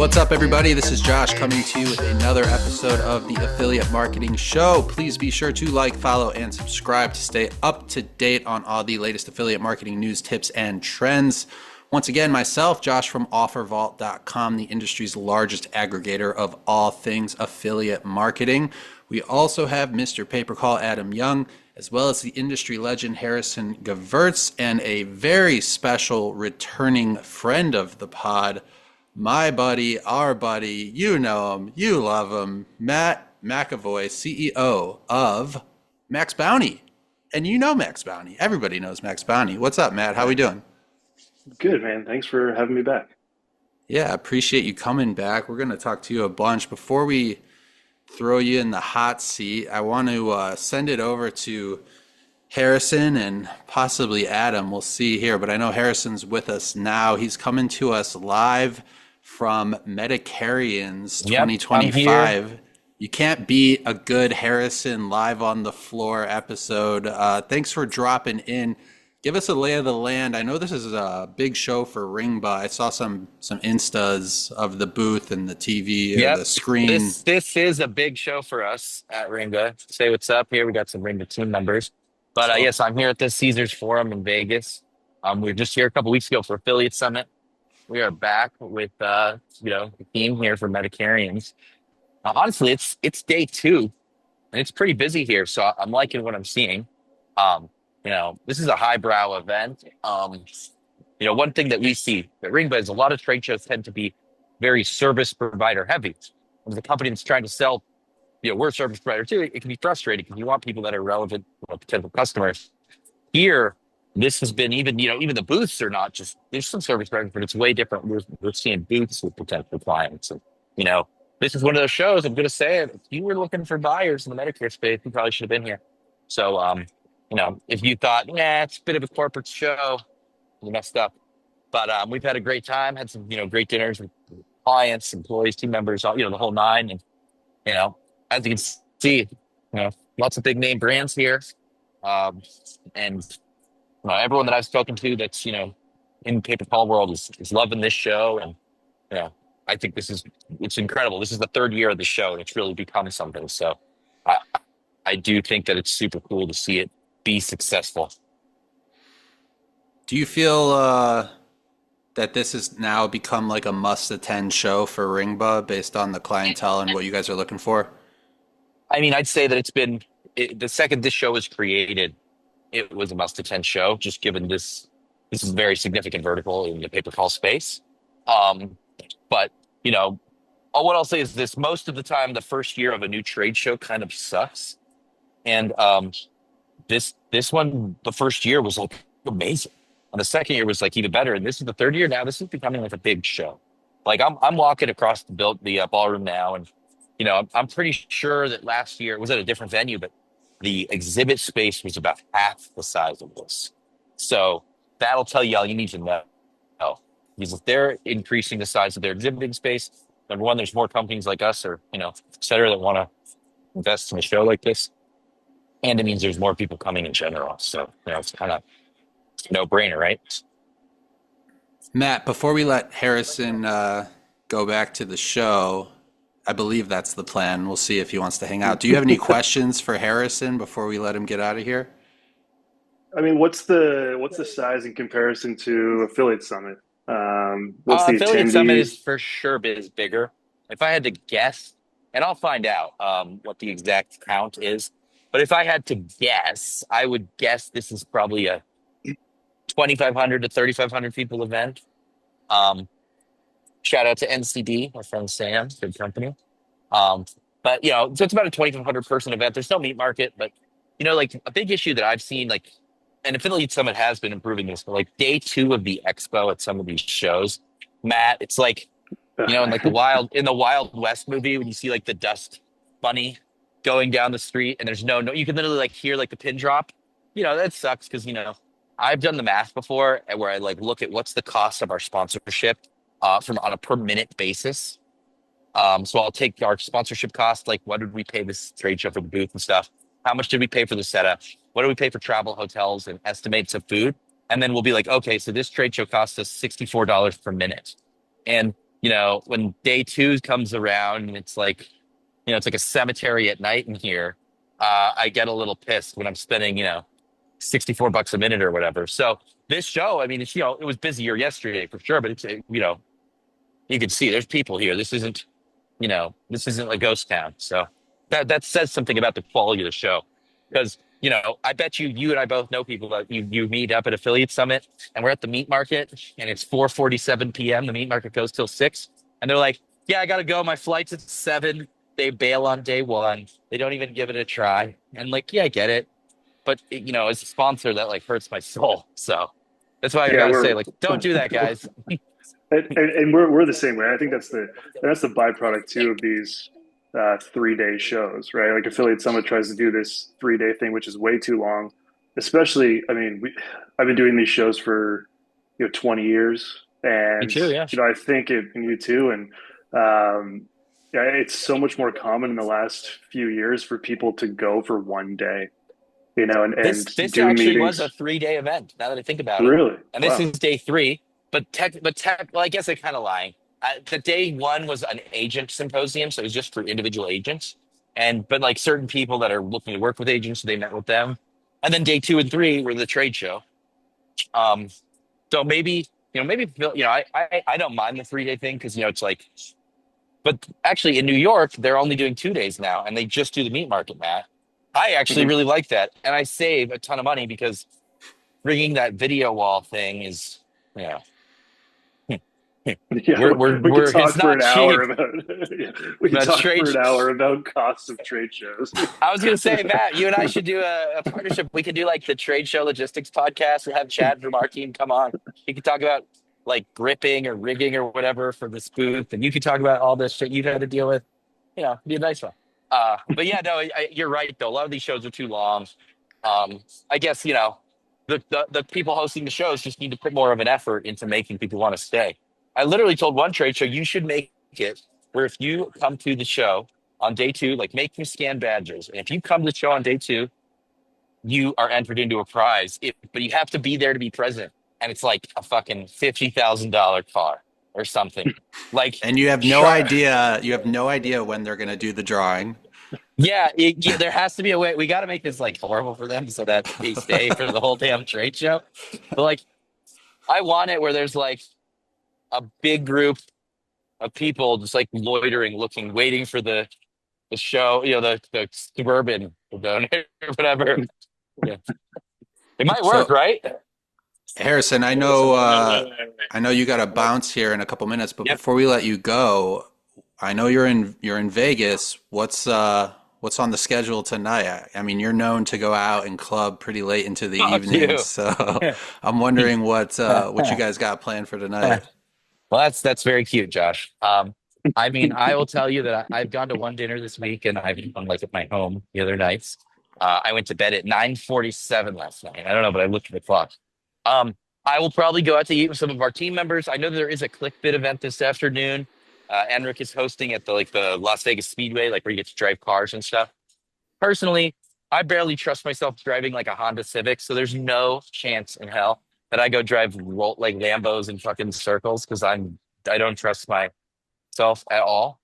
What's up, everybody? This is Josh coming to you with another episode of the Affiliate Marketing Show. Please be sure to like, follow, and subscribe to stay up to date on all the latest affiliate marketing news, tips, and trends. Once again, myself, Josh from OfferVault.com, the industry's largest aggregator of all things affiliate marketing. We also have Mr. Pay-Per-Call Adam Young, as well as the industry legend Harrison Gevirtz, and a very special returning friend of the pod, my buddy, our buddy, you know him, you love him, Matt McEvoy, CEO of MaxBounty. And you know MaxBounty. Everybody knows MaxBounty. What's up, Matt? How we doing? Good, man. Thanks for having me back. Yeah, appreciate you coming back. We're going to talk to you a bunch. Before we throw you in the hot seat, I want to send it over to Harrison and possibly Adam. We'll see here, but I know Harrison's with us now. He's coming to us live from Medicarians Yep, I'm 2025. here. You can't beat a good Harrison live on the floor episode. Thanks for dropping in. Give us a lay of the land. I know this is a big show for Ringba. I saw some Instas of the booth and the TV or Yep. the screen. This is a big show for us at Ringba. Say what's up here. We got some Ringba team members. But So, yes, I'm here at the Caesars Forum in Vegas. We were just here a couple weeks ago for Affiliate Summit. We are back with the team here for Medicarians. Honestly, it's day 2 and it's pretty busy here. So I'm liking what I'm seeing. This is a highbrow event. One thing that we see at Ringba is a lot of trade shows tend to be very service provider heavy. As a company that's trying to sell, we're a service provider too. It can be frustrating because you want people that are relevant potential customers. Here, this has been even the booths are not just, there's some service providers, but it's way different. We're seeing booths with potential clients. And, this is one of those shows, I'm going to say it. If you were looking for buyers in the Medicare space, you probably should have been here. So, if you thought, it's a bit of a corporate show, you messed up. But we've had a great time, had some, great dinners with clients, employees, team members, all, the whole nine. And, as you can see, lots of big name brands here. And everyone that I've spoken to that's, in pay-per-call world is loving this show. And, I think it's incredible. This is the 3rd year of the show and it's really become something. So I do think that it's super cool to see it be successful. do you feel that this has now become like a must-attend show for Ringba based on the clientele and what you guys are looking for? I mean, I'd say that the second this show was created, it was a must-attend show, just given this is a very significant vertical in the pay-per-call space. But, what I'll say is this: most of the time, the first year of a new trade show kind of sucks. And this one, the first year was like amazing. And the second year was like even better. And this is the 3rd year now. This is becoming like a big show. Like I'm walking across the ballroom now, and I'm pretty sure that last year it was at a different venue, but the exhibit space was about half the size of this. So that'll tell you all you need to know. Because if they're increasing the size of their exhibiting space, number one, there's more companies like us or, et cetera, that want to invest in a show like this. And it means there's more people coming in general. So, it's kind of no brainer, right? Matt, before we let Harrison go back to the show, I believe that's the plan. We'll see if he wants to hang out. Do you have any questions for Harrison before we let him get out of here? I mean, what's the size in comparison to Affiliate Summit? What's the Affiliate Summit attendee? is for sure bigger. If I had to guess, and I'll find out what the exact count is, but if I had to guess, I would guess this is probably a 2,500 to 3,500 people event. Shout out to NCD, my friend Sam, good company. But so it's about a 2,500 person event. There's no meat market, but like a big issue that I've seen, like, and Affiliate Summit has been improving this, but like day 2 of the expo at some of these shows, Matt, it's like, in like in the Wild West movie, when you see like the dust bunny going down the street and there's no, you can literally like hear like the pin drop. That sucks because, I've done the math before where I like look at what's the cost of our sponsorship from on a per minute basis. So I'll take our sponsorship cost, like what did we pay this trade show for the booth and stuff? How much did we pay for the setup? What do we pay for travel, hotels, and estimates of food? And then we'll be like, okay, so this trade show cost us $64 per minute. And when day two comes around and it's like, it's like a cemetery at night in here. I get a little pissed when I'm spending, $64 a minute or whatever. So this show, I mean, it was busier yesterday for sure, but you can see there's people here. This isn't a ghost town. So that says something about the quality of the show. Because, I bet you and I both know people that you meet up at Affiliate Summit and we're at the meat market and it's 4:47 p.m. The meat market goes till 6. And they're like, yeah, I got to go. My flight's at 7. They bail on day 1. They don't even give it a try. And like, yeah, I get it. But, as a sponsor, that like hurts my soul. So that's why I Yeah, got to say, like, don't do that, guys. and we're the same way. I think that's the byproduct too of these 3-day shows, right? Like Affiliate Summit tries to do this 3-day thing, which is way too long. Especially, I mean, I've been doing these shows for 20 years, Me and too, yeah. I think and you too, and yeah, it's so much more common in the last few years for people to go for one day, and This do actually was a meetings. 3-day event. Now that I think about it, Really? and this Wow. is day 3. Well, I guess I'm kind of lying. The day 1 was an agent symposium, so it was just for individual agents, but like certain people that are looking to work with agents, so they met with them. And then day 2 and 3 were the trade show. Um, so maybe I don't mind the 3-day thing because it's like, but actually in New York they're only doing 2 days now, and they just do the meat market, Matt. I actually Mhm. really like that, and I save a ton of money because bringing that video wall thing is, you know, Yeah, we could it's talk for not an hour cheap. about yeah, we could But talk for trade, an hour about costs of trade shows. I was gonna say, Matt, you and I should do a partnership. We could do like the trade show logistics podcast and have Chad from our team come on. He could talk about like gripping or rigging or whatever for this booth, and you could talk about all this shit you've had to deal with. Be a nice one. But yeah, no, you're right though. A lot of these shows are too long. I guess the people hosting the shows just need to put more of an effort into making people want to stay. I literally told one trade show you should make it where if you come to the show on day 2, like make them scan badges, and if you come to the show on day 2, you are entered into a prize. But you have to be there to be present, and it's like a fucking $50,000 car or something. Like, And you have no sure. idea. You have no idea when they're going to do the drawing. Yeah, there has to be a way. We got to make this like horrible for them so that they stay for the whole damn trade show. But like, I want it where there's like a big group of people just like loitering, looking, waiting for the show. The suburban donor or whatever. Yeah, it might work, So, right? Harrison, I know you got to bounce here in a couple minutes, but Yep. before we let you go, I know you're in Vegas. What's on the schedule tonight? I mean, you're known to go out and club pretty late into the Fuck evening, you. so I'm wondering what you guys got planned for tonight. Well, that's very cute, Josh. I mean, I will tell you that I've gone to one dinner this week, and I've been like at my home the other nights. I went to bed at 9:47 last night. I don't know, but I looked at the clock. I will probably go out to eat with some of our team members. I know there is a ClickBit event this afternoon. Enric is hosting at the Las Vegas Speedway, like where you get to drive cars and stuff. Personally, I barely trust myself driving like a Honda Civic, so there's no chance in hell that I go drive like Lambos in fucking circles because I don't trust myself at all.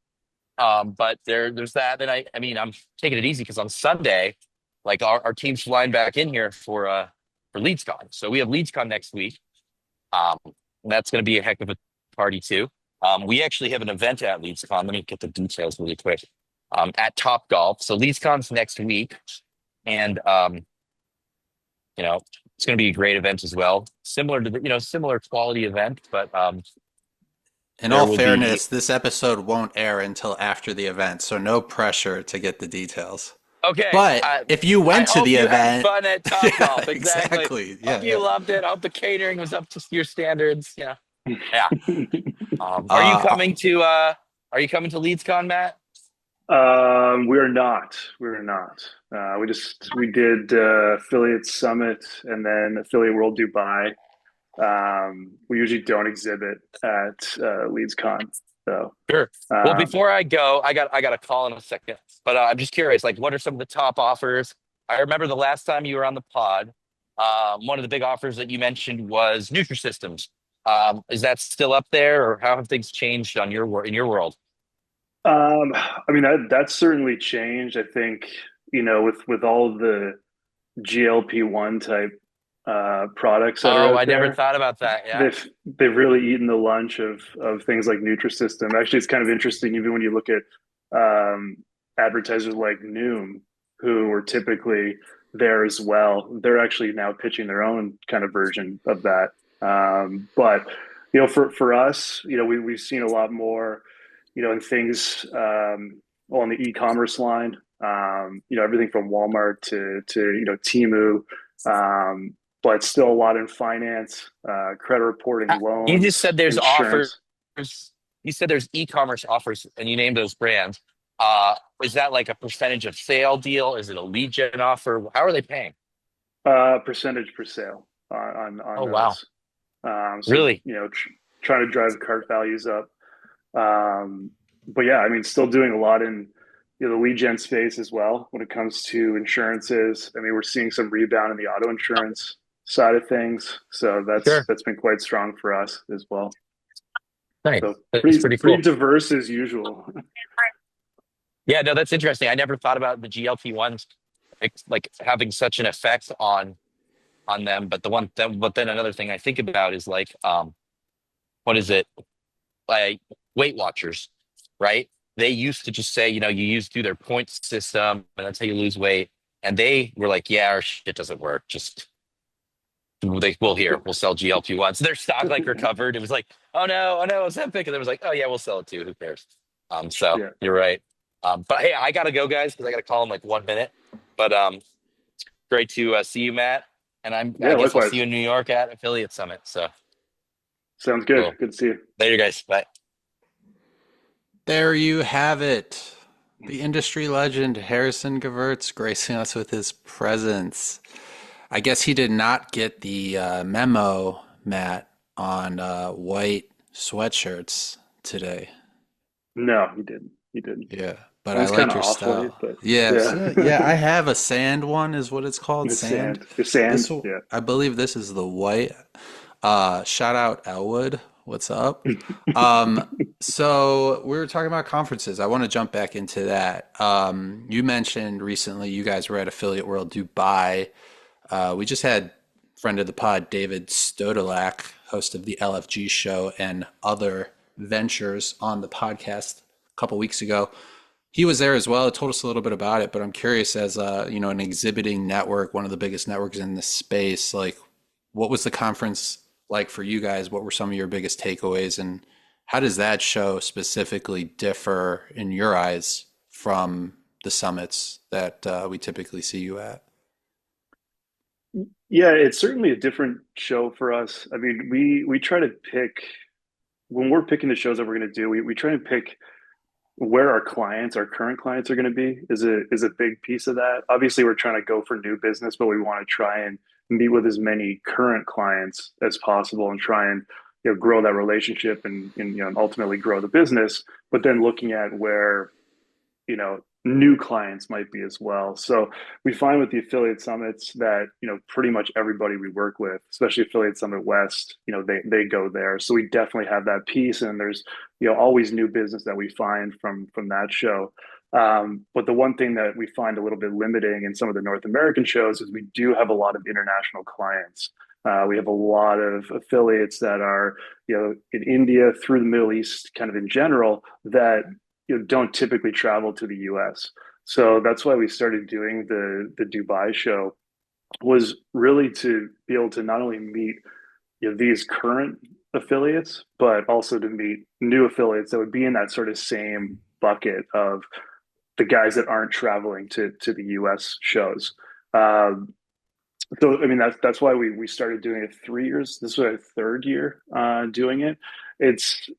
But there's that. And I mean, I'm taking it easy because on Sunday, like our team's flying back in here for LeadsCon. So we have LeadsCon next week. And that's going to be a heck of a party too. We actually have an event at LeadsCon. Let me get the details really quick. At Top Golf. So LeadsCon's next week, and it's going to be a great event as well. Similar to similar quality event, but In there all will be. fairness, this episode won't air until after the event, so no pressure to get the details. Okay. But if you I went to hope the you had event, fun at Top yeah, Golf. Exactly. exactly. Hope Yeah, you yeah. loved it. Hope the catering was up to your standards. Yeah. Yeah. Are you Uh, coming to LeadsCon, Matt? We are not. We are not. We did affiliate summit and then affiliate world Dubai. We usually don't exhibit at LeadsCon. So Sure. Well, um, before I go, I got a call in a second, but I'm just curious. Like, what are some of the top offers? I remember the last time you were on the pod. One of the big offers that you mentioned was Nutrisystems. Is that still up there, or how have things changed on in your world? I mean that's certainly changed. I think with all of the GLP-1 type products that are Oh, out I never there, thought about that. Yeah, they've really eaten the lunch of things like Nutrisystem. Actually, it's kind of interesting, even when you look at advertisers like Noom, who were typically there as well. They're actually now pitching their own kind of version of that. But for us, we've seen a lot more, in things on the e-commerce line. Everything from Walmart to Temu, but still a lot in finance, credit reporting, you just loans, said there's offers. insurance. You said there's e-commerce offers, and you named those brands. Is that like a percentage of sale deal? Is it a lead gen offer? How are they paying? Percentage per sale on Oh, wow. those. So Really? trying to drive cart values up. But yeah, I mean, still doing a lot in the lead gen space as well when it comes to insurances. I mean, we're seeing some rebound in the auto insurance side of things, so that's Sure. that's been quite strong for us as well. Nice. So That's pretty pretty pretty cool. diverse as usual. Yeah, no, that's interesting. I never thought about the GLP-1s like having such an effect on them. But then another thing I think about is like, what is it? Like Weight Watchers, right? They used to just say, do their points system, and that's how you lose weight. And they were like, yeah, our shit doesn't work. Just we'll sell GLP-1. So their stock like recovered. It was like, oh no, Ozempic. And it was like, oh yeah, we'll sell it too. Who cares? So Yeah, you're right. But hey, I gotta go, guys, because I gotta call in like 1 minute. But great to see you, Matt. And I yeah. guess I'll see you Likewise. in New York at Affiliate Summit. So Sounds good. cool. Good to see you. Later, guys. Bye. There you have it. The industry legend Harrison Gevirtz gracing us with his presence. I guess he did not get the memo, Matt, on white sweatshirts today. No, he didn't. He didn't. Yeah, but It I was kind like of your off white, style. but Yeah, yeah. yeah, I have a sand one, is what it's called, The sand. sand, the sand. This, Yeah. I believe this is the white. Shout out Elwood. What's up? So we were talking about conferences. I want to jump back into that. You mentioned recently you guys were at Affiliate World Dubai. We just had friend of the pod, David Stodolak, host of the LFG show and other ventures on the podcast a couple weeks ago. He was there as well. It told us a little bit about it, but I'm curious as an exhibiting network, one of the biggest networks in this space, like what was the conference like for you guys? What were some of your biggest takeaways and how does that show specifically differ in your eyes from the summits that we typically see you at? Yeah, it's certainly a different show for us. I mean, we try to pick when we're picking the shows that we're going to do. We try to pick where our current clients are going to be is a big piece of that. Obviously, we're trying to go for new business, but we want to try and meet with as many current clients as possible and try and grow that relationship and ultimately grow the business. But then looking at where new clients might be as well. So we find with the affiliate summits that pretty much everybody we work with, especially affiliate summit west, they go there. So we definitely have that piece, and there's always new business that we find from that show. But the one thing that we find a little bit limiting in some of the North American shows is we do have a lot of international clients. We have a lot of affiliates that are in India, through the Middle East, kind of in general, that don't typically travel to the US. So that's why we started doing the Dubai show, was really to be able to not only meet these current affiliates, but also to meet new affiliates that would be in that sort of same bucket of the guys that aren't traveling to the US shows. Um, so I mean that's why we started doing it 3 years. This was our third year doing it. It's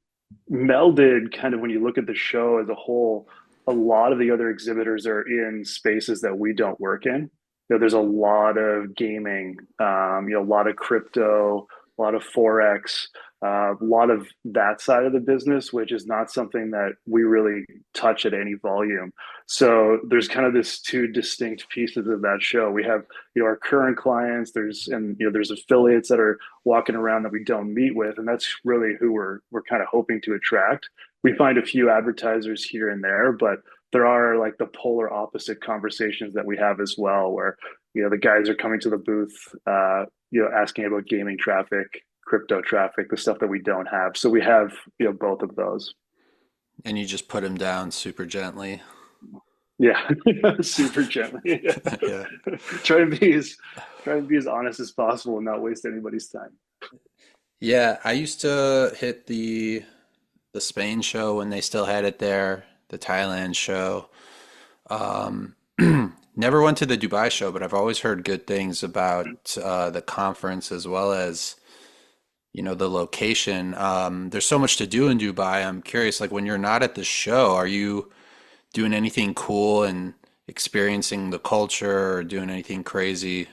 melded kind of when you look at the show as a whole. A lot of the other exhibitors are in spaces that we don't work in. There's a lot of gaming, a lot of crypto, a lot of Forex, a lot of that side of the business, which is not something that we really touch at any volume. So there's kind of this two distinct pieces of that show. We have, our current clients, there's affiliates that are walking around that we don't meet with, and that's really who we're kind of hoping to attract. We find a few advertisers here and there, but there are like the polar opposite conversations that we have as well, where the guys are coming to the booth, asking about gaming traffic, crypto traffic, the stuff that we don't have. So we have both of those. And you just put them down super gently. Yeah, super gently. Yeah. Yeah. Try and be as honest as possible and not waste anybody's time. Yeah, I used to hit the Spain show when they still had it there, the Thailand show. Um, Never went to the Dubai show, but I've always heard good things about the conference as well as the location. There's so much to do in Dubai. I'm curious, like when you're not at the show, are you doing anything cool and experiencing the culture or doing anything crazy?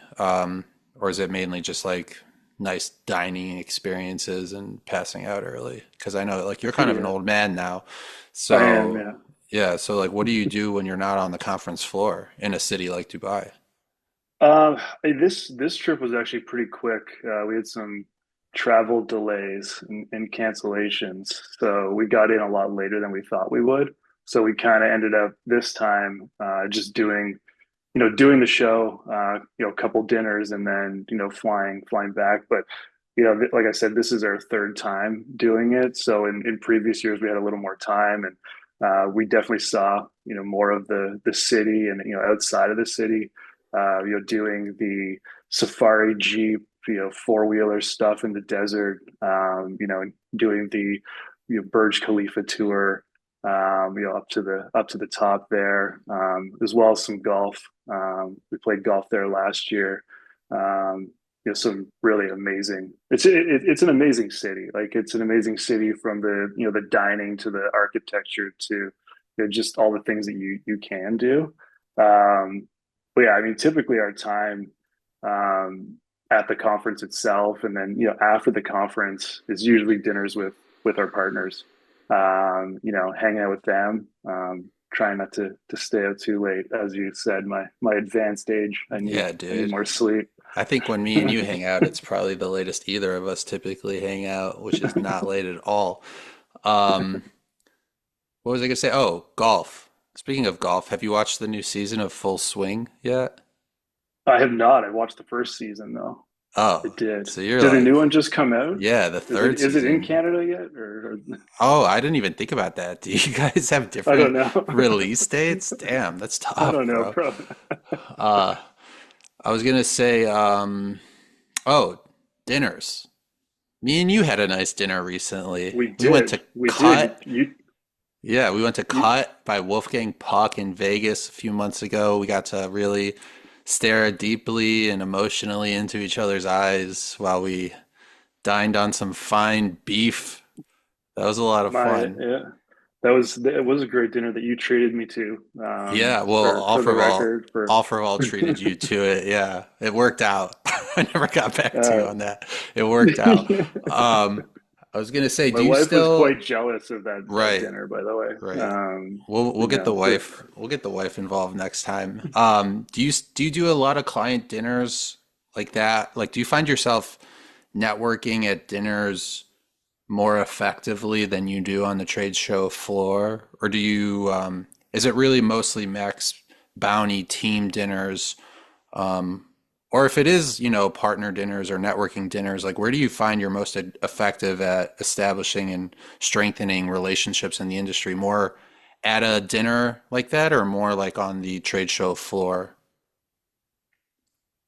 Or is it mainly just like nice dining experiences and passing out early? Because I know like you're kind of an Yeah, old man now. I am. So Yeah. yeah, so like what do you do when you're not on the conference floor in a city like Dubai? This trip was actually pretty quick. We had some travel delays and cancellations, so we got in a lot later than we thought we would. So we kind of ended up this time just doing the show, a couple dinners, and then flying back. But like I said, this is our third time doing it. So in previous years we had a little more time, and we definitely saw more of the city and outside of the city. Doing the safari jeep, four wheeler stuff in the desert. Doing the Burj Khalifa tour. Up to the top there, as well as some golf. We played golf there last year. Some really amazing. It's an amazing city. Like it's an amazing city from the dining to the architecture to just all the things that you can do. But yeah, I mean, typically our time at the conference itself, and then after the conference is usually dinners with our partners. Hanging out with them. Trying not to stay out too late. As you said, my advanced age, Yeah, I need dude. more sleep. I think when me and you hang out, it's probably the latest either of us typically hang out, which is not late at all. Um, what was I gonna say? Oh, golf. Speaking of golf, have you watched the new season of Full Swing yet? I have not. I watched the first season though. I Oh, did. so you're Did a new like, one just come out? yeah, the Is it third is it in season. Canada yet, or Oh, I didn't even think about that. Do you guys have I don't different know. release dates? Damn, that's I tough, don't know, bro. bro. Uh, I was gonna say, oh, dinners. Me and you had a nice dinner recently. We We went did. to We did. Cut. You Yeah, we went to you Cut by Wolfgang Puck in Vegas a few months ago. We got to really stare deeply and emotionally into each other's eyes while we dined on some fine beef. That was a lot of my fun. yeah. It was a great dinner that you treated me to. Yeah, well, For the record, for Offervall treated you to it. Yeah, it worked out. I never got back to you uh, on that. It worked out. Um, I was gonna say, my do you wife was quite still? jealous of that Right, dinner, by the way. right. We'll You get the know, the, wife. We'll get the wife involved next time. Do you do a lot of client dinners like that? Like, do you find yourself networking at dinners more effectively than you do on the trade show floor, or do you? Is it really mostly Max Bounty team dinners? Um, or if it is, partner dinners or networking dinners, like where do you find you're most effective at establishing and strengthening relationships in the industry? More at a dinner like that, or more like on the trade show floor?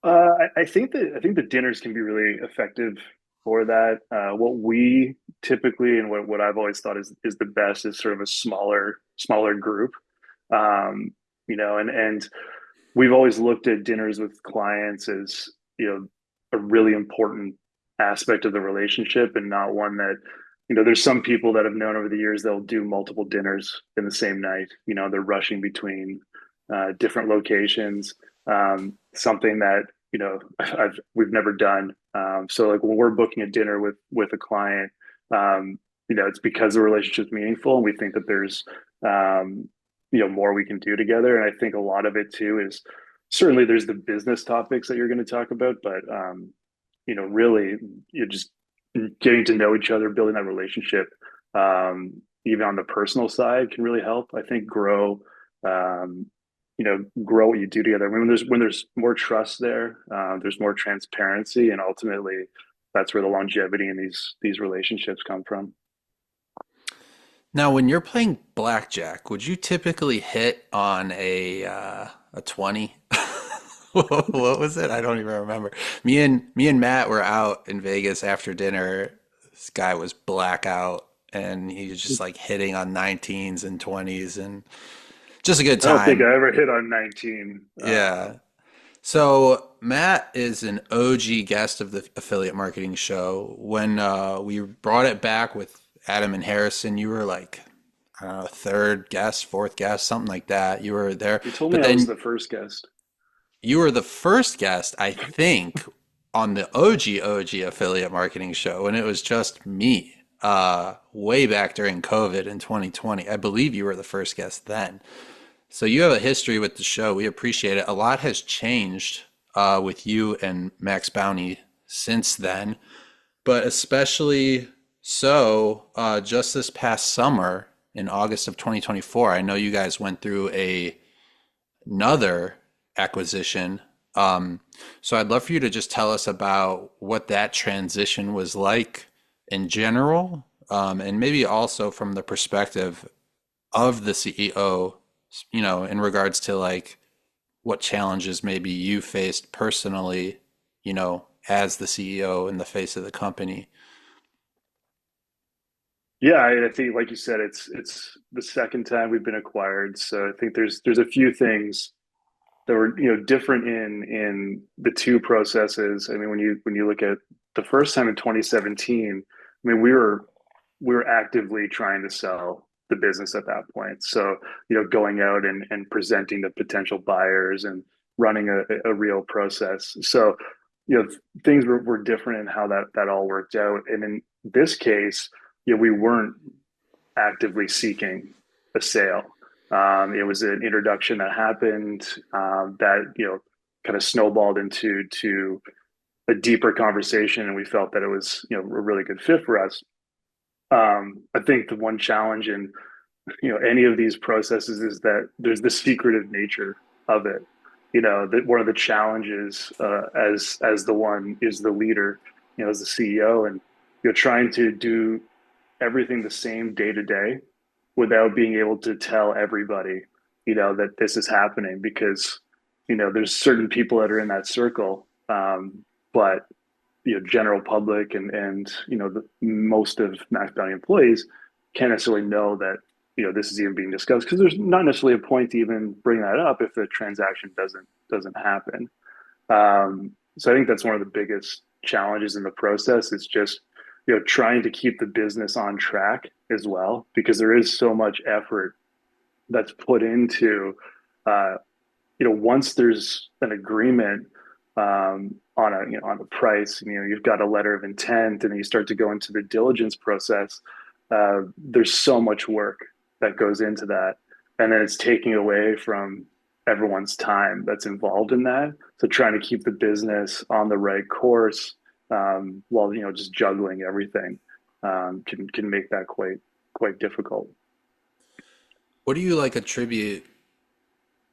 I think the dinners can be really effective for that. What we typically, and what I've always thought is the best, is sort of a smaller group. And we've always looked at dinners with clients as a really important aspect of the relationship, and not one that there's some people that have known over the years they'll do multiple dinners in the same night. They're rushing between different locations. Something that we've never done. So like when we're booking a dinner with a client, it's because the relationship's meaningful and we think that there's more we can do together. And I think a lot of it too is certainly there's the business topics that you're going to talk about, but really you're just getting to know each other, building that relationship, even on the personal side can really help, I think, um, grow what you do together. I mean, when there's more trust there, there's more transparency, and ultimately that's where the longevity in these relationships come from. Now, when you're playing blackjack, would you typically hit on a 20? What was it? I don't even remember. Me and Matt were out in Vegas after dinner. This guy was blackout and he was just like hitting on 19s and 20s and just a good I don't think time. I ever hit on 19. Yeah. So Matt is an OG guest of the affiliate marketing show. When we brought it back with Adam and Harrison, you were like, I don't know, third guest, fourth guest, something like that. You were there, You told me but I was then the first guest. you were the first guest, I think, on the OG affiliate marketing show, and it was just me. Way back during COVID in 2020. I believe you were the first guest then. So you have a history with the show. We appreciate it. A lot has changed with you and Max Bounty since then, but especially so just this past summer in August of 2024, I know you guys went through another acquisition. So I'd love for you to just tell us about what that transition was like in general, and maybe also from the perspective of the CEO, in regards to like what challenges maybe you faced personally, as the CEO and the face of the company. Yeah, I think, like you said, it's the second time we've been acquired. So I think there's a few things that were different in the two processes. I mean, when you look at the first time in 2017, I mean we were actively trying to sell the business at that point. So going out and presenting to potential buyers and running a real process. So things were different in how that all worked out. And in this case, we weren't actively seeking a sale. It was an introduction that happened that kind of snowballed into a deeper conversation, and we felt that it was a really good fit for us. I think the one challenge in any of these processes is that there's the secretive nature of it. That one of the challenges as the one is the leader, as the CEO, and trying to do everything the same day to day without being able to tell everybody, that this is happening because, there's certain people that are in that circle. But, general public and the most of Max Bounty employees can't necessarily know that, this is even being discussed because there's not necessarily a point to even bring that up if the transaction doesn't happen. So I think that's one of the biggest challenges in the process is just trying to keep the business on track as well, because there is so much effort that's put into once there's an agreement on a price, you've got a letter of intent, and then you start to go into the diligence process. There's so much work that goes into that, and then it's taking away from everyone's time that's involved in that. So trying to keep the business on the right course while just juggling everything can make that quite difficult. What do you like attribute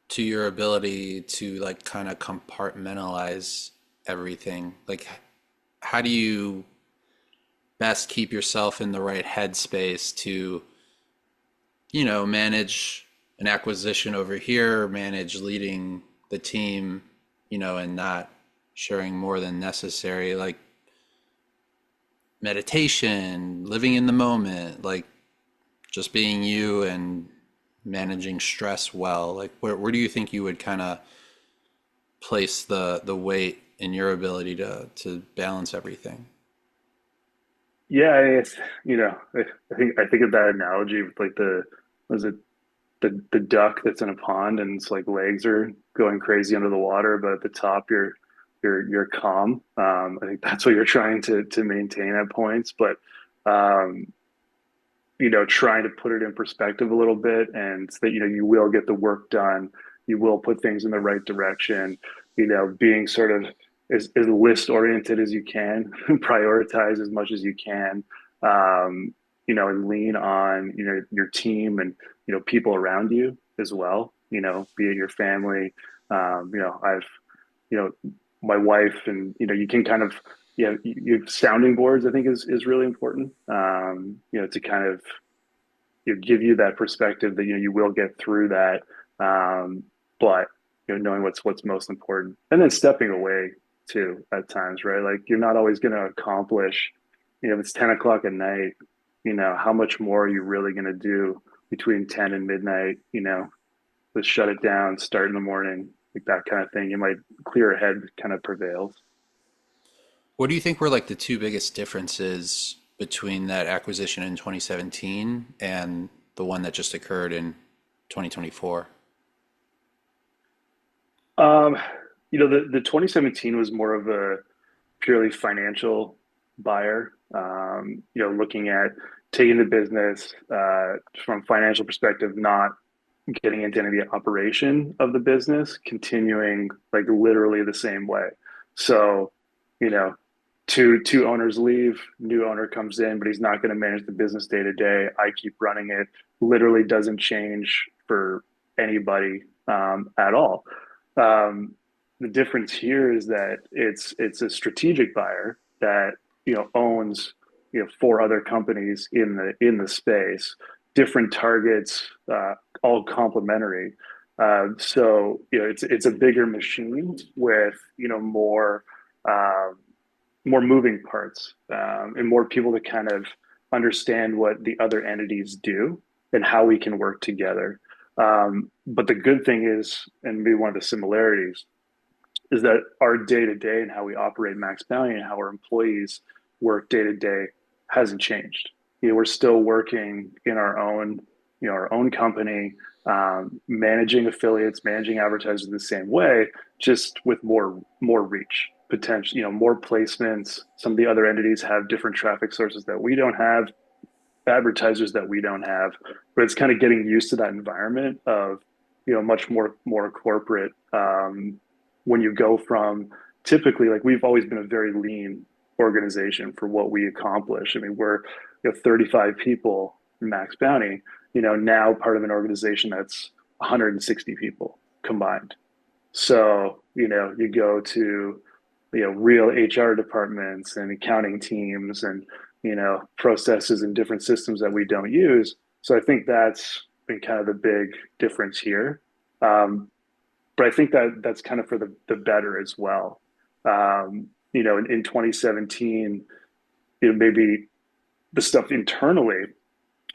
to your ability to like kind of compartmentalize everything? Like, how do you best keep yourself in the right headspace to, manage an acquisition over here, manage leading the team, and not sharing more than necessary, like meditation, living in the moment, like just being you and managing stress well? Like, where do you think you would kind of place the weight in your ability to balance everything? Yeah, I think of that analogy with like was it the duck that's in a pond and it's like legs are going crazy under the water, but at the top you're calm. I think that's what you're trying to maintain at points, but um, trying to put it in perspective a little bit, and that you will get the work done, you will put things in the right direction. Being sort of as list oriented as you can, prioritize as much as you can, and lean on your team and people around you as well. Be it your family. I've you know my wife, and you can kind of you sounding boards, I think, is really important. To kind of give you that perspective that you will get through that, but knowing what's most important, and then stepping away too at times, right? Like, you're not always going to accomplish. If it's 10 o'clock at night, how much more are you really going to do between 10 and midnight? Let's shut it down, start in the morning, like that kind of thing. You might clear ahead kind of prevails. What do you think were like the two biggest differences between that acquisition in 2017 and the one that just occurred in 2024? Um, the 2017 was more of a purely financial buyer. Looking at taking the business from a financial perspective, not getting into any of the operation of the business, continuing like literally the same way. So, you know, two owners leave, new owner comes in, but he's not going to manage the business day to day. I keep running it. Literally doesn't change for anybody at all. Um, the difference here is that it's a strategic buyer that owns four other companies in the space, different targets, all complementary. So it's a bigger machine with uh, more moving parts, and more people to kind of understand what the other entities do and how we can work together. But the good thing is, and maybe one of the similarities, is that our day to day and how we operate Max Bounty and how our employees work day to day hasn't changed. We're still working in our own company, managing affiliates, managing advertisers the same way, just with more reach, potential, more placements. Some of the other entities have different traffic sources that we don't have, advertisers that we don't have, but it's kind of getting used to that environment of much more corporate. When you go from, typically, like, we've always been a very lean organization for what we accomplish. I mean, we're 35 people in Max Bounty, now part of an organization that's 160 people combined. So you go to real HR departments and accounting teams and processes and different systems that we don't use. So I think that's been kind of the big difference here. But I think that's kind of for the better as well. In 2017, maybe the stuff internally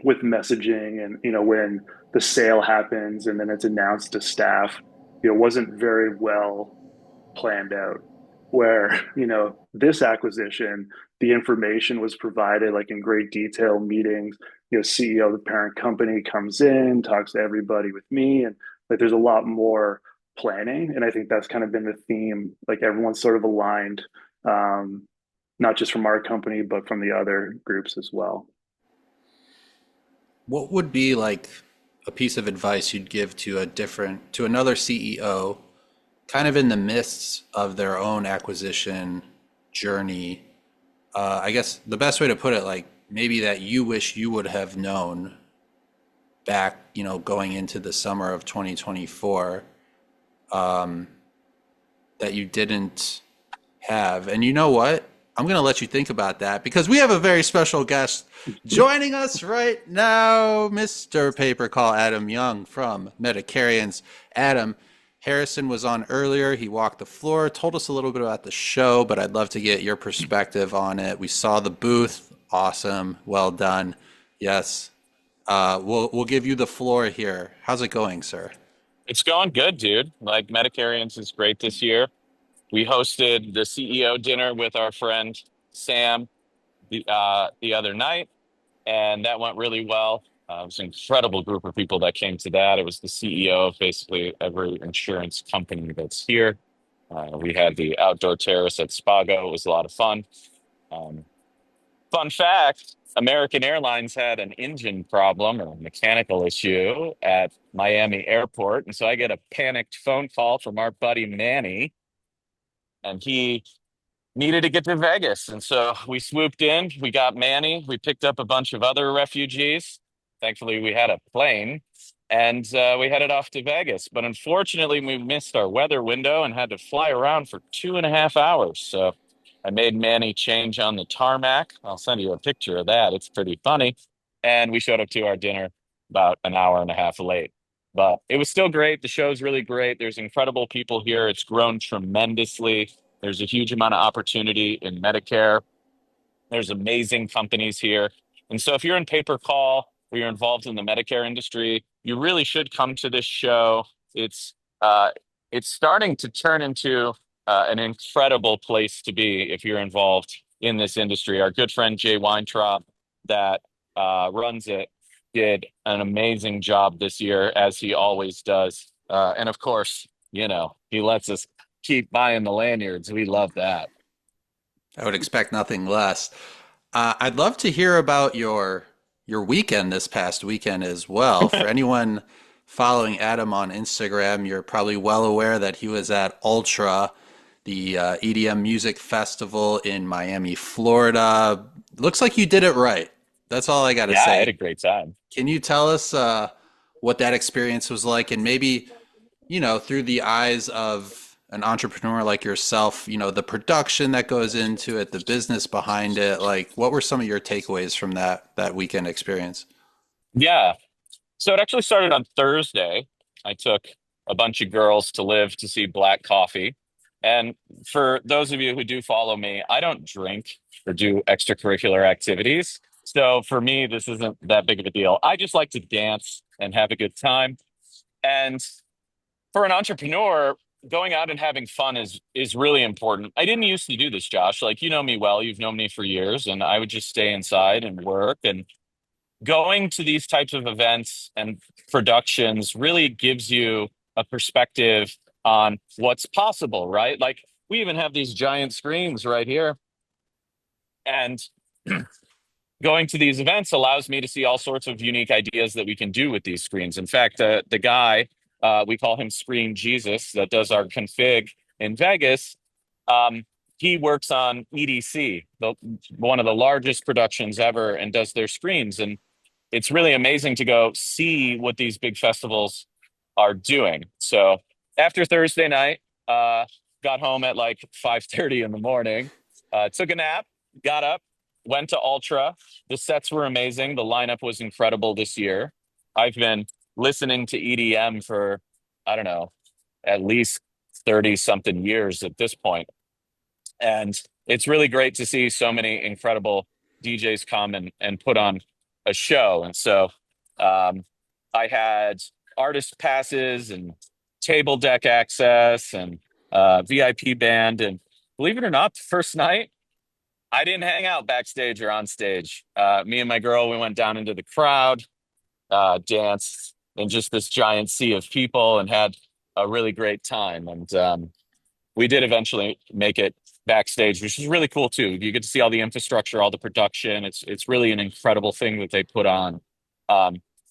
with messaging, and when the sale happens and then it's announced to staff, wasn't very well planned out. Where this acquisition, the information was provided like in great detail meetings. CEO of the parent company comes in, talks to everybody with me, and like there's a lot more planning. And I think that's kind of been the theme. Like, everyone's sort of aligned, not just from our company, but from the other groups as well. What would be like a piece of advice you'd give to another CEO kind of in the midst of their own acquisition journey? I guess the best way to put it, like, maybe that you wish you would have known back, going into the summer of 2024, that you didn't have. And you know what? I'm going to let you think about that, because we have a very special guest joining us right now, Mr. Paper Call Adam Young from Medicarians. Adam, Harrison was on earlier. He walked the floor, told us a little bit about the show, but I'd love to get your perspective on it. We saw the booth. Awesome. Well done. Yes. We'll give you the floor here. How's it going, sir? It's going good, dude. Like, Medicarians is great this year. We hosted the CEO dinner with our friend Sam the other night, and that went really well. It was an incredible group of people that came to that. It was the CEO of basically every insurance company that's here. We had the outdoor terrace at Spago. It was a lot of fun. Um, Fun fact, American Airlines had an engine problem or mechanical issue at Miami Airport. And so I get a panicked phone call from our buddy Manny, and he needed to get to Vegas. And so we swooped in, we got Manny, we picked up a bunch of other refugees. Thankfully, we had a plane and we headed off to Vegas. But unfortunately, we missed our weather window and had to fly around for 2.5 hours. So I made Manny change on the tarmac. I'll send you a picture of that. It's pretty funny. And we showed up to our dinner about an hour and a half late. But it was still great. The show's really great. There's incredible people here. It's grown tremendously. There's a huge amount of opportunity in Medicare. There's amazing companies here. And so if you're in pay-per-call or you're involved in the Medicare industry, you really should come to this show. It's uh, it's starting to turn into an incredible place to be if you're involved in this industry. Our good friend Jay Weintraub that runs it did an amazing job this year, as he always does. And of course, he lets us keep buying the lanyards. We love that. I would expect nothing less. I'd love to hear about your weekend this past weekend as well. For anyone following Adam on Instagram, you're probably well aware that he was at Ultra, the EDM music festival in Miami, Florida. Looks like you did it right. That's all I got to Yeah, I say. had a great time. Can you tell us what that experience was like, and maybe, through the eyes of an entrepreneur like yourself, the production that goes into it, the business behind it, like what were some of your takeaways from that weekend experience? Yeah. So it actually started on Thursday. I took a bunch of girls to live to see Black Coffee. And for those of you who do follow me, I don't drink or do extracurricular activities. So for me, this isn't that big of a deal. I just like to dance and have a good time. And for an entrepreneur, going out and having fun is really important. I didn't used to do this, Josh. Like, you know me well, you've known me for years, and I would just stay inside and work. And going to these types of events and productions really gives you a perspective on what's possible, right? Like, we even have these giant screens right here. And going to these events allows me to see all sorts of unique ideas that we can do with these screens. In fact, the guy, we call him Screen Jesus, that does our config in Vegas. Um, he works on EDC, one of the largest productions ever, and does their screens. And it's really amazing to go see what these big festivals are doing. So after Thursday night, got home at like 5:30 in the morning, took a nap, got up, went to Ultra. The sets were amazing. The lineup was incredible this year. I've been listening to EDM for, I don't know, at least 30 something years at this point. And it's really great to see so many incredible DJs come and put on a show. And so I had artist passes and table deck access and VIP band. And believe it or not, the first night, I didn't hang out backstage or on stage. Me and my girl, we went down into the crowd, danced in just this giant sea of people, and had a really great time. And we did eventually make it backstage, which is really cool too. You get to see all the infrastructure, all the production. It's really an incredible thing that they put on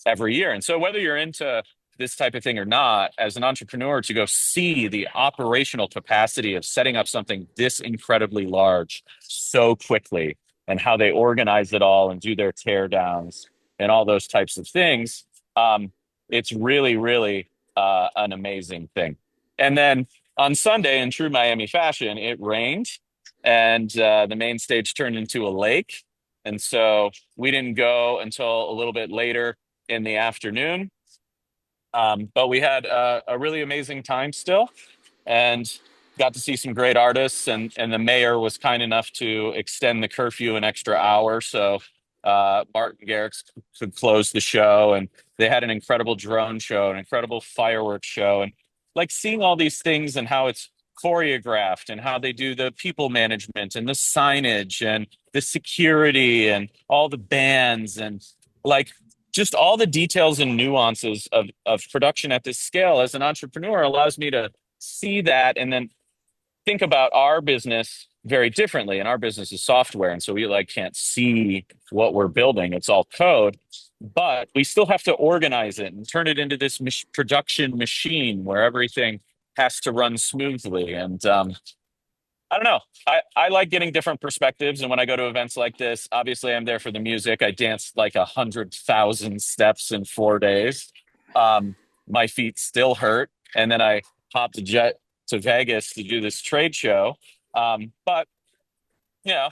every year. And so whether you're into this type of thing or not, as an entrepreneur, to go see the operational capacity of setting up something this incredibly large so quickly, and how they organize it all and do their tear downs and all those types of things, it's really, really an amazing thing. And then on Sunday, in true Miami fashion, it rained, and the main stage turned into a lake. And so we didn't go until a little bit later in the afternoon. But we had a really amazing time still, and got to see some great artists. And the mayor was kind enough to extend the curfew an extra hour, so Martin Garrix could close the show. And they had an incredible drone show, an incredible fireworks show, and like seeing all these things and how it's choreographed and how they do the people management and the signage and the security and all the bands and like just all the details and nuances of production at this scale as an entrepreneur allows me to see that and then think about our business very differently, and our business is software, and so we like can't see what we're building. It's all code, but we still have to organize it and turn it into this production machine where everything has to run smoothly. And I don't know. I like getting different perspectives. And when I go to events like this, obviously I'm there for the music. I danced like 100,000 steps in 4 days. My feet still hurt. And then I hopped a jet to Vegas to do this trade show. But, you know,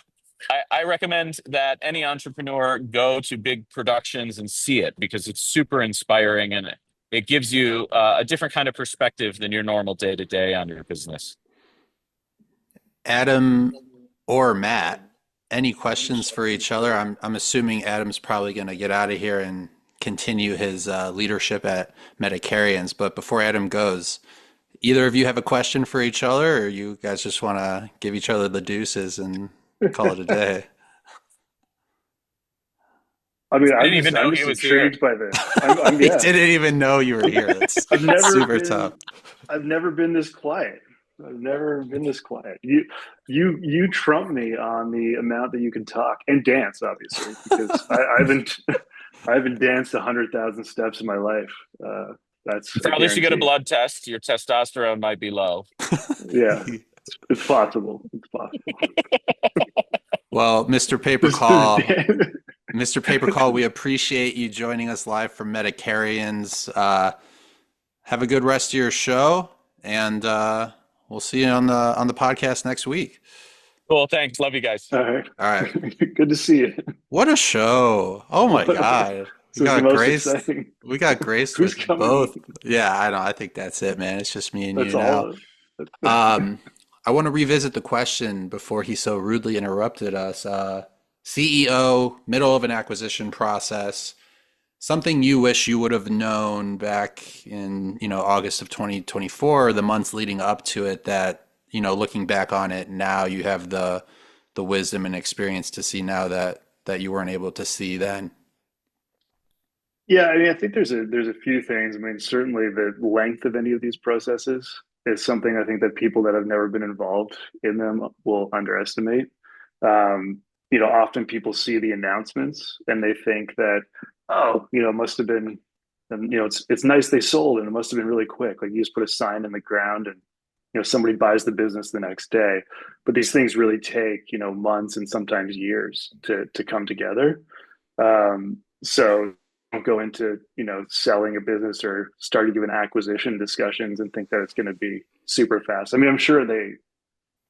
I recommend that any entrepreneur go to big productions and see it because it's super inspiring and it gives you a different kind of perspective than your normal day to day on your business. Adam or Matt, any questions for each other? I'm assuming Adam's probably going to get out of here and continue his leadership at Medicarians. But before Adam goes, either of you have a question for each other, or you guys just want to give each other the deuces and call it a day? I mean, I didn't I'm even know just he was here. intrigued by this. He Yeah. didn't even know you were here. That's I've never super been, tough. I've never been this quiet. I've never been this quiet. You trump me on the amount that you can talk and dance, obviously, because I haven't danced 100,000 steps in my life. That's You probably should get a guarantee. blood test. Your testosterone might be low. Yeah, it's possible. It's possible. Well, Mr. Paper This Call, Dan- Mr. Paper Call, we appreciate you joining us live from Medicarians. Have a good rest of your show, and we'll see you on the podcast next week. Cool. Thanks. Love you guys. All right. All right. Good to see you. What a show! Oh my God, This is the most exciting. We got graced Who's with coming? both. Yeah, I know. I think that's it, man. It's just me and That's you all. now. I want to revisit the question before he so rudely interrupted us. CEO, middle of an acquisition process, something you wish you would have known back in, August of 2024, the months leading up to it that, looking back on it now, you have the wisdom and experience to see now that you weren't able to see then. Yeah, I mean, I think there's a few things. I mean, certainly the length of any of these processes is something I think that people that have never been involved in them will underestimate. Often people see the announcements and they think that, oh, it must have been, it's nice they sold and it must have been really quick. Like you just put a sign in the ground and, somebody buys the business the next day. But these things really take, months and sometimes years to come together. So don't go into selling a business or starting even acquisition discussions and think that it's going to be super fast. I mean, I'm sure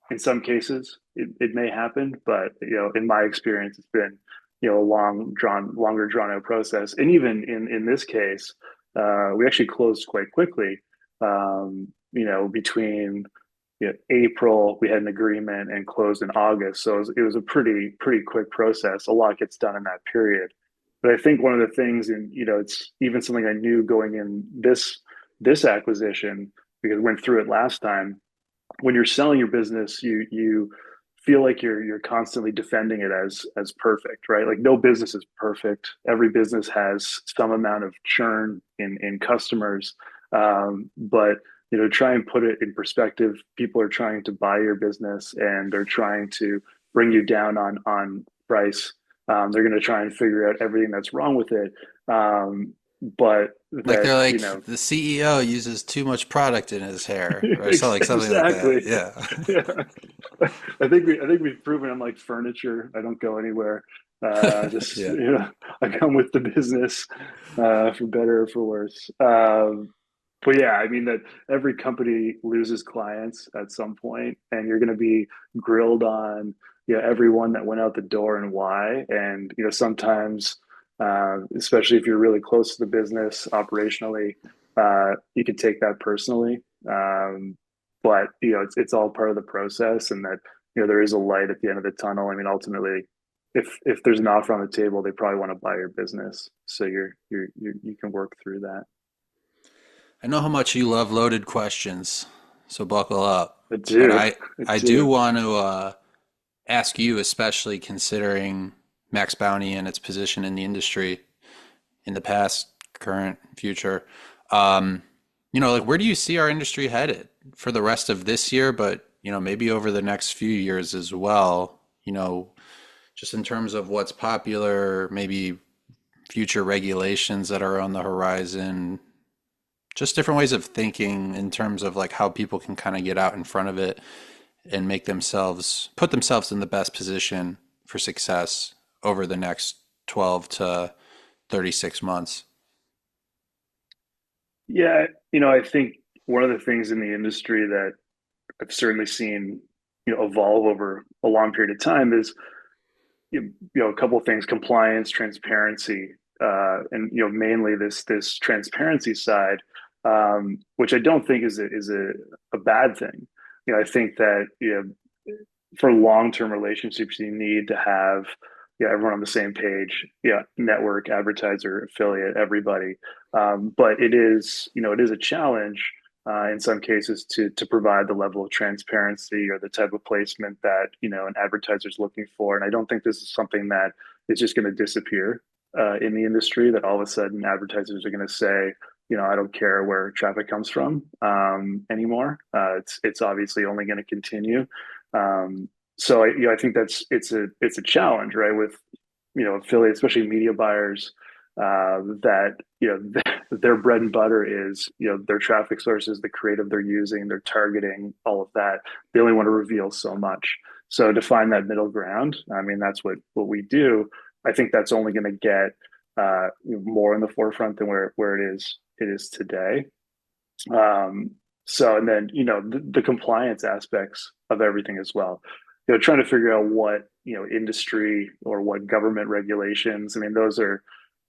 in some cases it may happen, but in my experience it's been a longer drawn out process. And even in this case, we actually closed quite quickly. Between April we had an agreement and closed in August, so it was a pretty quick process. A lot gets done in that period. But I think one of the things, and it's even something I knew going in this acquisition because I went through it last time. When you're selling your business, you feel like you're constantly defending it as perfect, right? Like no business is perfect. Every business has some amount of churn in customers, but try and put it in perspective. People are trying to buy your business and they're trying to bring you down on price. They're going to try and figure out everything that's wrong with it. But Like they're like, the CEO uses too much product in his hair, or something exactly. like that. Yeah. I think we've proven I'm like furniture. I don't go anywhere. Just Yeah. I come with the business, for better or for worse. But yeah, I mean that every company loses clients at some point, and you're going to be grilled on everyone that went out the door and why. And sometimes, especially if you're really close to the business operationally, you can take that personally. But it's all part of the process, and that there is a light at the end of the tunnel. I mean, ultimately, if there's an offer on the table, they probably want to buy your business, so you can work through that. I know how much you love loaded questions, so buckle up. I do. But I do want to ask you, especially considering MaxBounty and its position in the industry in the past, current, future. Like where do you see our industry headed for the rest of this year, but maybe over the next few years as well, just in terms of what's popular, maybe future regulations that are on the horizon, just different ways of thinking in terms of like how people can kind of get out in front of it and put themselves in the best position for success over the next 12 to 36 months. Yeah, I think one of the things in the industry that I've certainly seen, evolve over a long period of time is, a couple of things: compliance, transparency, and mainly this transparency side, which I don't think is a bad thing. I think that for long-term relationships, you need to have everyone on the same page. Network, advertiser, affiliate, everybody. But it is a challenge in some cases to provide the level of transparency or the type of placement that an advertiser is looking for. And I don't think this is something that is just going to disappear in the industry. That all of a sudden advertisers are going to say, I don't care where traffic comes from anymore. It's obviously only going to continue. So I think it's a challenge, right? With affiliates, especially media buyers, that their bread and butter is their traffic sources, the creative they're using, their targeting, all of that. They only want to reveal so much. So to find that middle ground, I mean, that's what we do. I think that's only going to get more in the forefront than where it is today. So, and then the compliance aspects of everything as well. Trying to figure out what industry or what government regulations. I mean, those are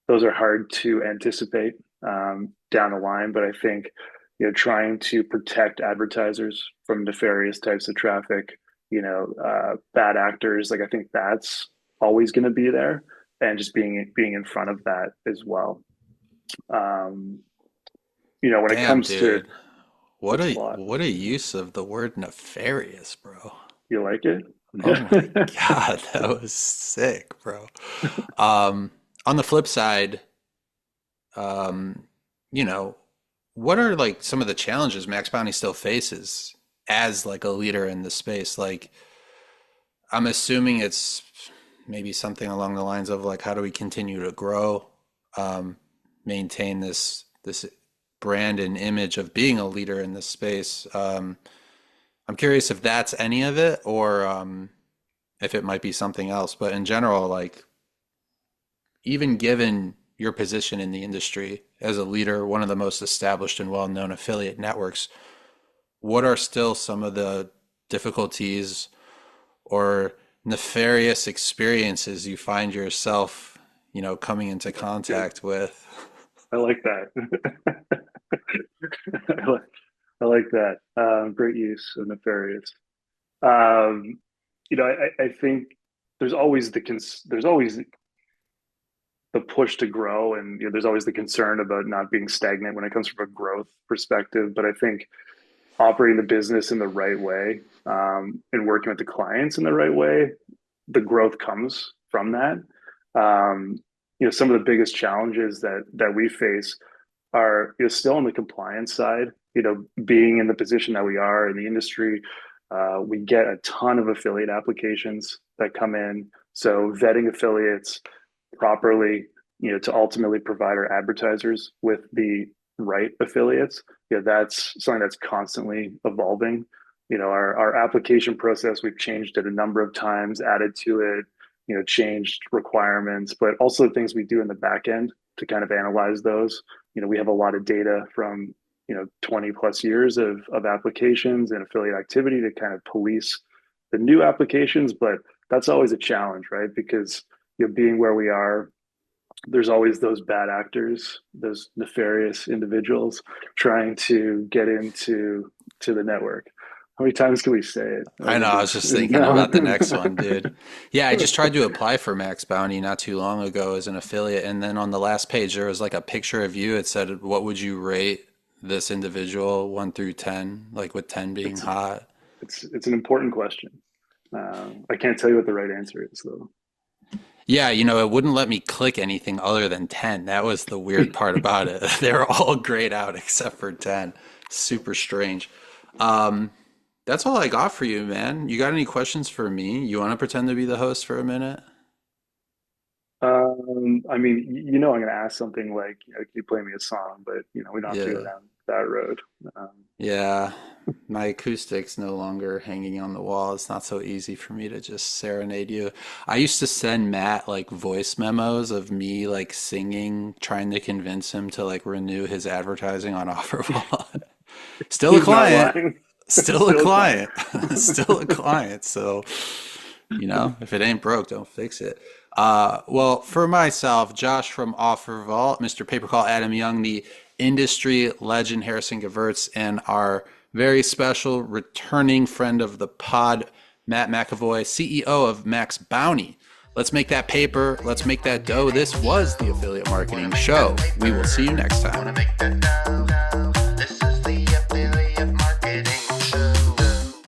hard to anticipate down the line. But I think trying to protect advertisers from nefarious types of traffic, bad actors, like I think that's always going to be there, and just being in front of that as well. When it comes dude. to what a use of the word nefarious, bro. You like it? Oh my God, that was sick, bro. On the flip side, what are like some of the challenges MaxBounty still faces as like a leader in the space? Like, I'm assuming it's maybe something along the lines of like, how do we continue to grow, maintain this brand and image of being a leader in this space? I'm curious if that's any of it, or if it might be something else. But in general, like, even given your position in the industry as a leader, one of the most established and well-known affiliate networks, what are still some of the difficulties or nefarious experiences you find yourself, coming into contact with? I like that. I like that. Great use of nefarious. I think there's always the push to grow, and there's always the concern about not being stagnant when it comes from a growth perspective. But I think operating the business in the right way, and working with the clients in the right way, the growth comes from that. Some of the biggest challenges that we face are still on the compliance side. Being in the position that we are in the industry, we get a ton of affiliate applications that come in. So vetting affiliates properly, to ultimately provide our advertisers with the right affiliates, that's something that's constantly evolving. Our application process, we've changed it a number of times, added to it, changed requirements, but also things we do in the back end to kind of analyze those. We have a lot of data from 20 plus years of applications and affiliate activity to kind of police the new applications. But that's always a challenge, right? Because being where we are, there's always those bad actors, those nefarious individuals trying to get into the network. How many times can we say it? I know. I was just thinking about the next one, dude. Yeah, I just tried to apply for MaxBounty not too long ago as an affiliate, and then on the last page there was like a picture of you. It said, "What would you rate this individual 1 through 10?" Like with 10 being hot. It's an important question. I can't tell you what the right answer is, though. Yeah, it wouldn't let me click anything other than 10. That was the weird part about it. They were all grayed out except for 10. Super strange. That's all I got for you, man. You got any questions for me? You want to pretend to be the host for a minute? I mean, I'm going to ask something like, can you play me a song? But we don't have to go Yeah. down that road. Um, Yeah. My acoustic's no longer hanging on the wall. It's not so easy for me to just serenade you. I used to send Matt like voice memos of me like singing, trying to convince him to like renew his advertising on OfferVault. Still a he's not client. lying. Still a Still a client. client. Still a client. So, if it ain't broke, don't fix it. Well, for myself, Josh from OfferVault, Mr. Paper Call Adam Young, the industry legend Harrison Gevirtz, and our very special returning friend of the pod, Matt McEvoy, CEO of MaxBounty. Let's make that paper. Let's make that dough. This was the Affiliate Marketing Show. We will see you next time.